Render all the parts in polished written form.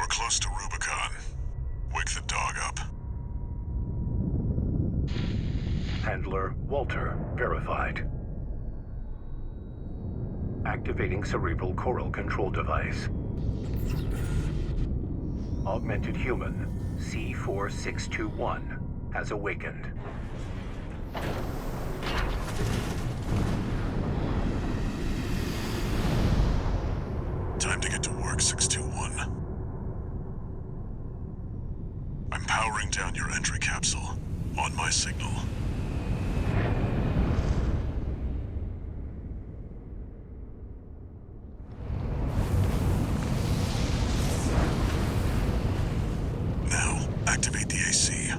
We're close to Rubicon. Wake the dog up. Handler Walter verified. Activating cerebral coral control device. Augmented human C4621 has awakened. Time to get to work, 621. I'm powering down your entry capsule. On my signal. Now, activate the AC.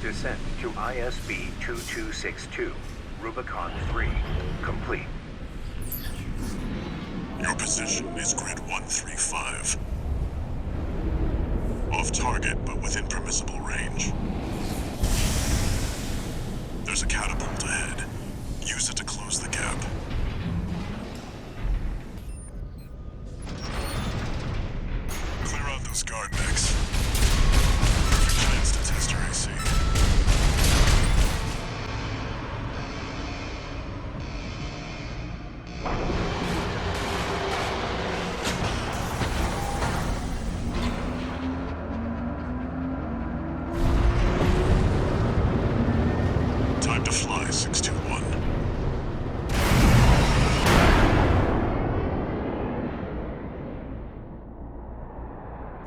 Descent to ISB 2262, Rubicon 3, complete. Your position is grid 135. Off target, but within permissible range. There's a catapult ahead. Use it to close the gap. Clear out those guard mechs. Perfect chance to test your AC. Time to fly, 621.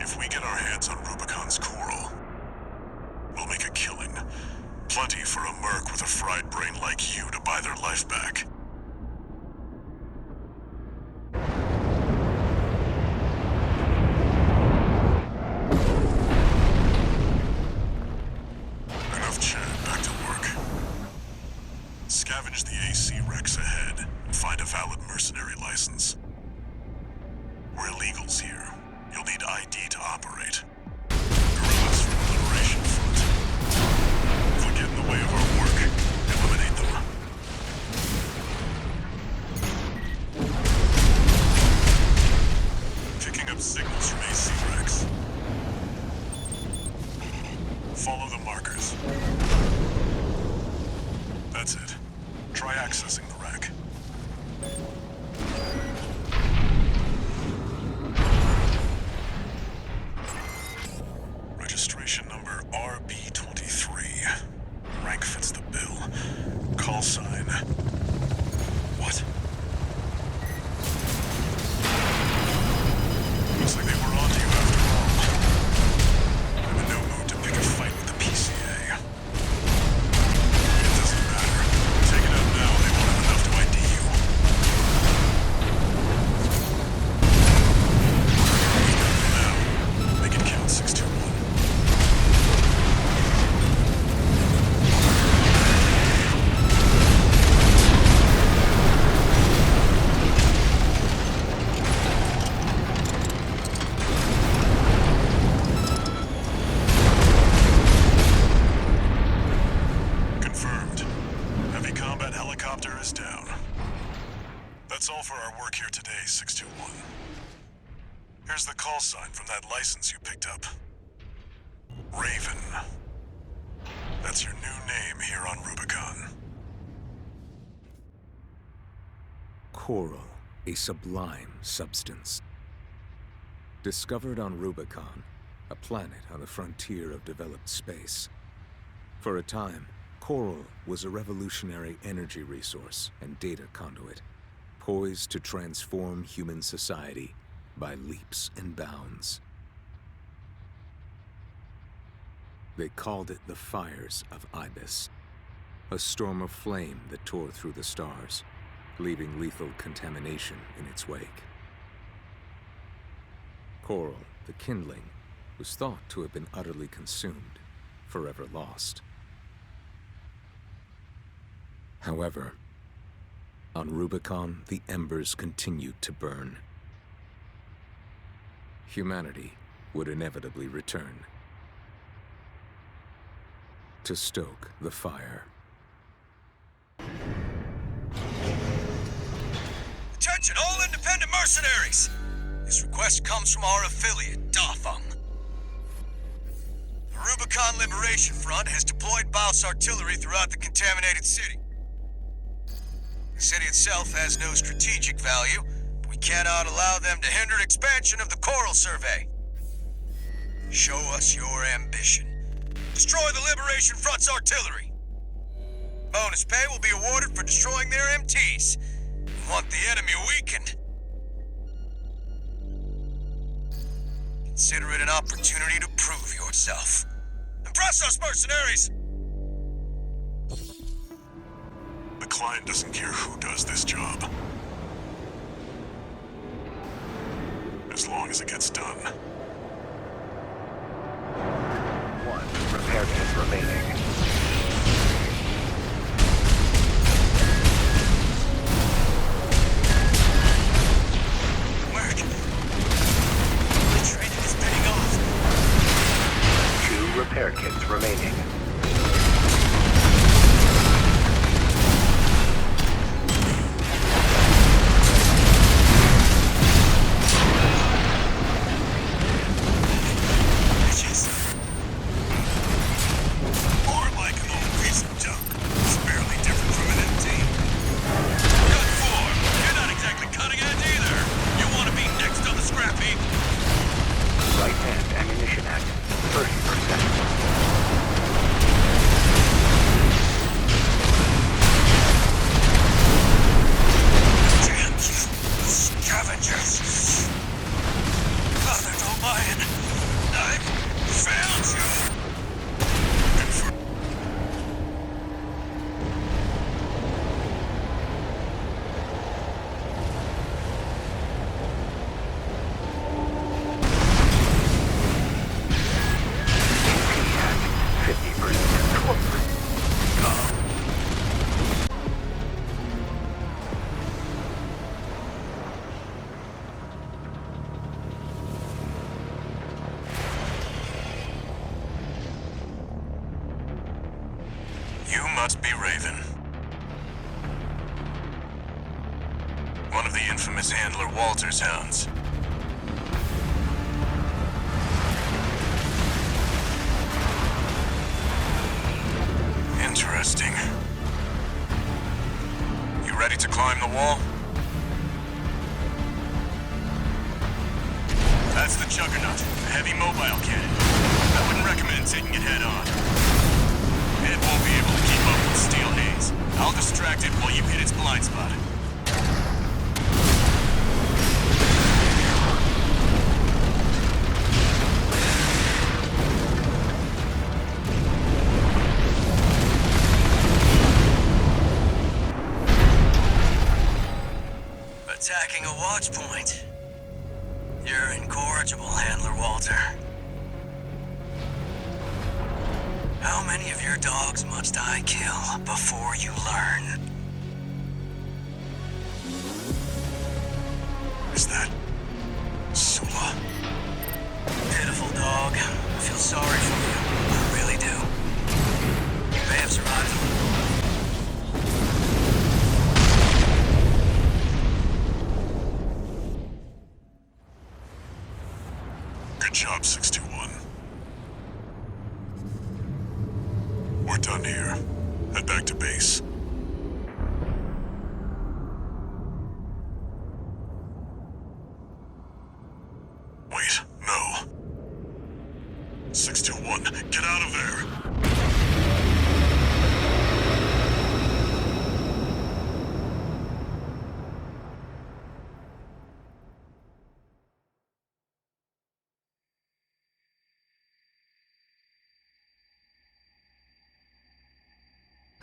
If we get our hands on Rubicon's coral, we'll make a killing. Plenty for a merc with a fried brain like you to buy their life back. Enough chat, back to work. Scavenge the AC wrecks ahead and find a valid mercenary license. We're illegals here. You'll need ID to operate. Guerrillas from the Liberation Front. If we get in the way of our work, eliminate them. Picking up signals from AC wrecks. Follow the markers. That's it. Try accessing the wreck. Registration number RB23. Rank fits the bill. Call sign. What? Looks like they were onto you after all. I'm in no mood to pick a fight with the PCA. It doesn't matter. Take it out now, they won't have enough to ID you. Now, make it count, 621. Confirmed. Heavy combat helicopter is down. That's all for our work here today, 621. Here's the call sign from that license you picked up. Raven. That's your new name here on Rubicon. Coral, a sublime substance. Discovered on Rubicon, a planet on the frontier of developed space. For a time, coral was a revolutionary energy resource and data conduit, poised to transform human society by leaps and bounds. They called it the Fires of Ibis, a storm of flame that tore through the stars, leaving lethal contamination in its wake. Coral, the kindling, was thought to have been utterly consumed, forever lost. However, on Rubicon, the embers continued to burn. Humanity would inevitably return to stoke the fire. Attention, all independent mercenaries! This request comes from our affiliate, Dafeng. The Rubicon Liberation Front has deployed Baus artillery throughout the contaminated city. The city itself has no strategic value, but we cannot allow them to hinder expansion of the Coral Survey. Show us your ambition. Destroy the Liberation Front's artillery. Bonus pay will be awarded for destroying their MTs. We want the enemy weakened. Consider it an opportunity to prove yourself. Impress us, mercenaries! The client doesn't care who does this job. As long as it gets done. 1 repair kit remaining. Work. The training is paying off. 2 repair kits remaining. More like an old piece of junk. It's barely different from an MT. Cut 4. You're not exactly cutting edge either. You want to be next on the scrap heap? Right hand ammunition at 30%. Damn you, scavengers! Father O'Brien, I failed you! AP at 50%. You must be Raven. One of the infamous handler Walter's hounds. Interesting. You ready to climb the wall? That's the Juggernaut, a heavy mobile cannon. I wouldn't recommend taking it head on. It won't be able to keep up with Steel Haze. I'll distract it while you hit its blind spot. Attacking a watch point. You're incorrigible, Handler Walter. How many of your dogs must I kill before you learn? Is that Sula? Pitiful dog. I feel sorry for you. I really do. You may have survived. Good job, 621. We're done here. Head back to base. Wait, no. 621, get out of there!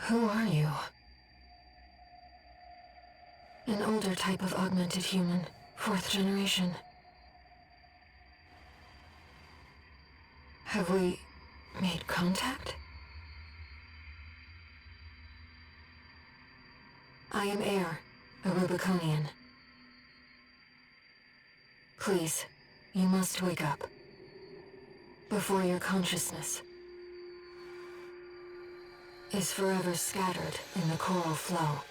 Who are you? An older type of augmented human, 4th generation. Have we made contact? I am Air, a Rubiconian. Please, you must wake up. Before your consciousness is forever scattered in the coral flow.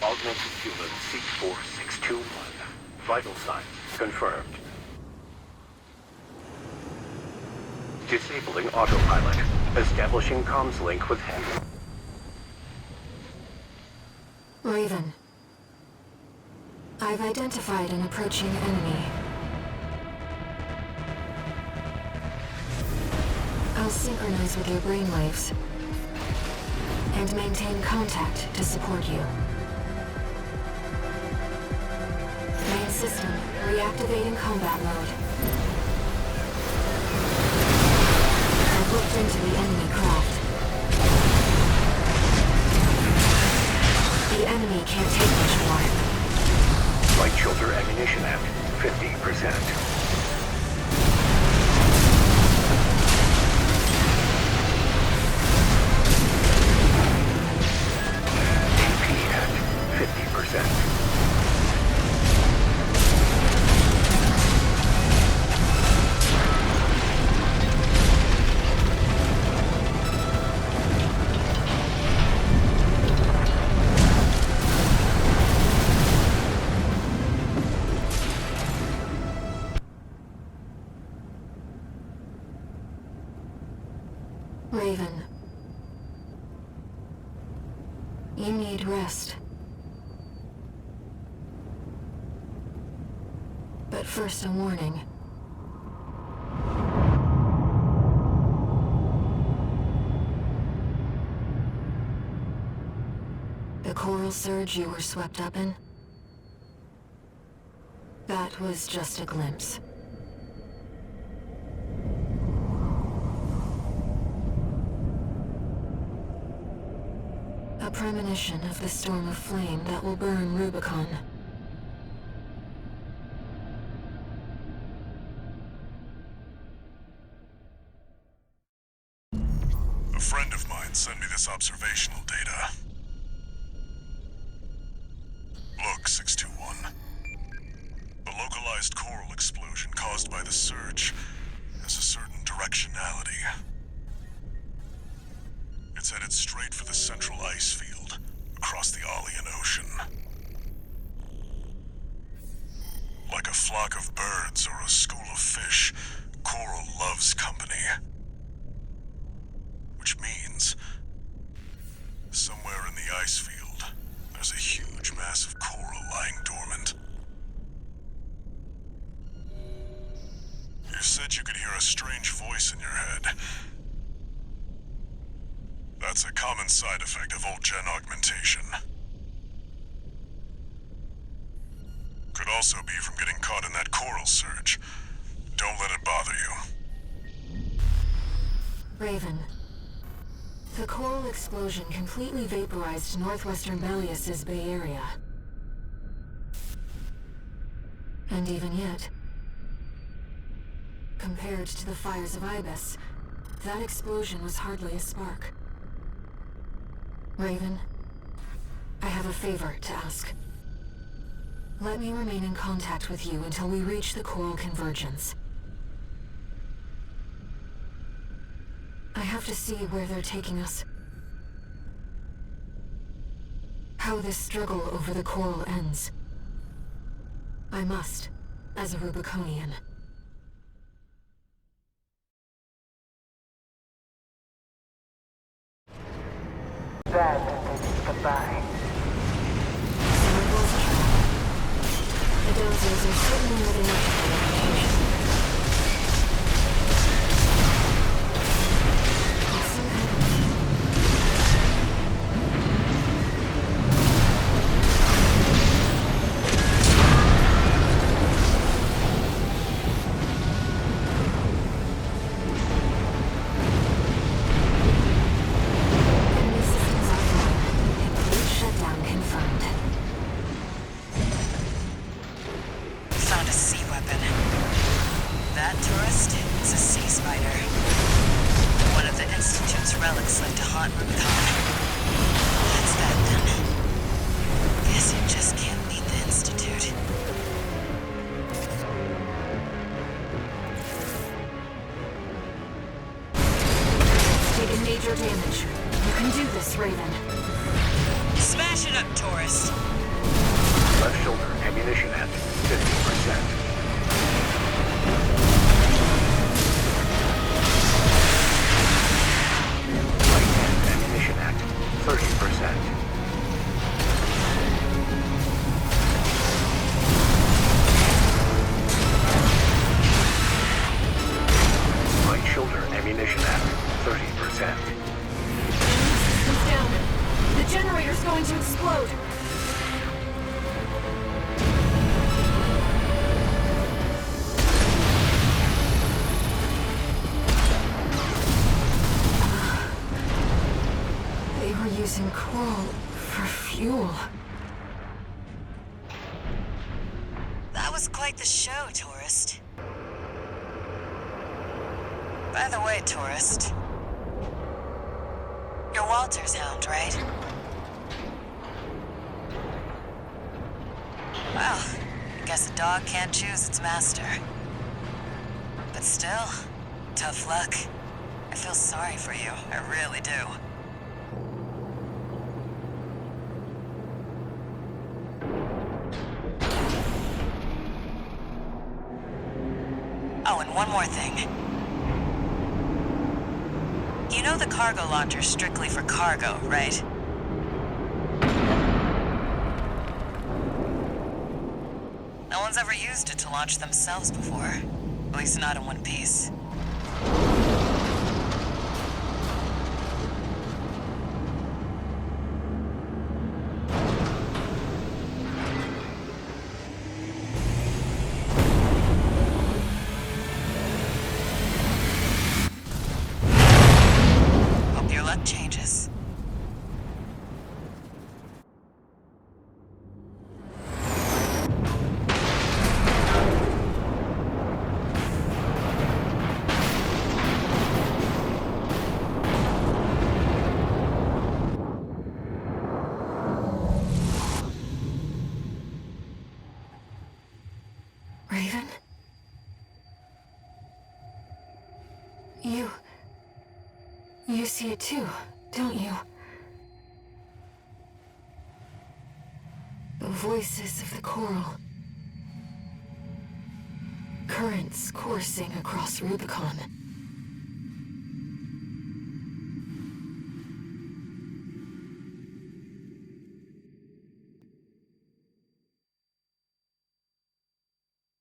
Augmented human C4621. Vital signs confirmed. Disabling autopilot. Establishing comms link with him. Raven. I've identified an approaching enemy. I'll synchronize with your brainwaves and maintain contact to support you. Main system, reactivating combat mode. I've looked into the enemy craft. The enemy can't take much more. Right shoulder ammunition at 50%. AP at 50%. Raven. You need rest. But first, a warning. The coral surge you were swept up in? That was just a glimpse. A premonition of the storm of flame that will burn Rubicon. A friend of mine sent me this observational data. Look, 621. The localized coral explosion caused by the surge has a certain directionality. It's headed straight for the central ice field, across the Alian Ocean. Like a flock of birds or a school of fish, coral loves company. Which means, somewhere in the ice field, there's a huge mass of coral lying dormant. You said you could hear a strange voice in your head. That's a common side effect of old-gen augmentation. Could also be from getting caught in that coral surge. Don't let it bother you. Raven. The coral explosion completely vaporized northwestern Belius's Bay Area. And even yet, compared to the fires of Ibis, that explosion was hardly a spark. Raven, I have a favor to ask. Let me remain in contact with you until we reach the coral convergence. I have to see where they're taking us. How this struggle over the coral ends. I must, as a Rubiconian. Then goodbye. Samples trap. The dozers are certainly living up to their reputation. to haunt Rubicon. That's that then. Guess you just can't beat the Institute. Taken major damage. You can do this, Raven. Smash it up, tourist. Left shoulder ammunition at 50%. Right hand ammunition at 30%. Right shoulder ammunition at 30%. Systems down. The generator's going to explode. They were using coral for fuel. That was quite the show, tourist. By the way, tourist. You're Walter's hound, right? Well, I guess a dog can't choose its master. But still, tough luck. I feel sorry for you, I really do. Oh, and one more thing. You know the cargo launcher's strictly for cargo, right? No one's ever used it to launch themselves before. At least not in one piece. Hope your luck changes. Raven? You see it too, don't you? The voices of the coral. Currents coursing across Rubicon.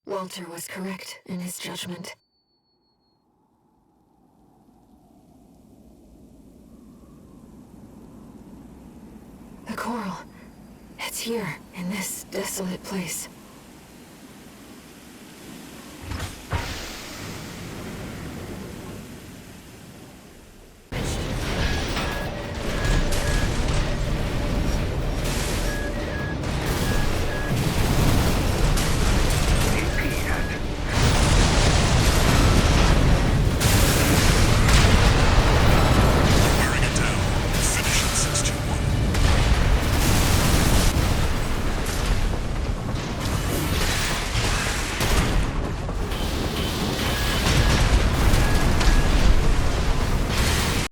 Walter was correct in his judgment. The coral. It's here, in this desolate place.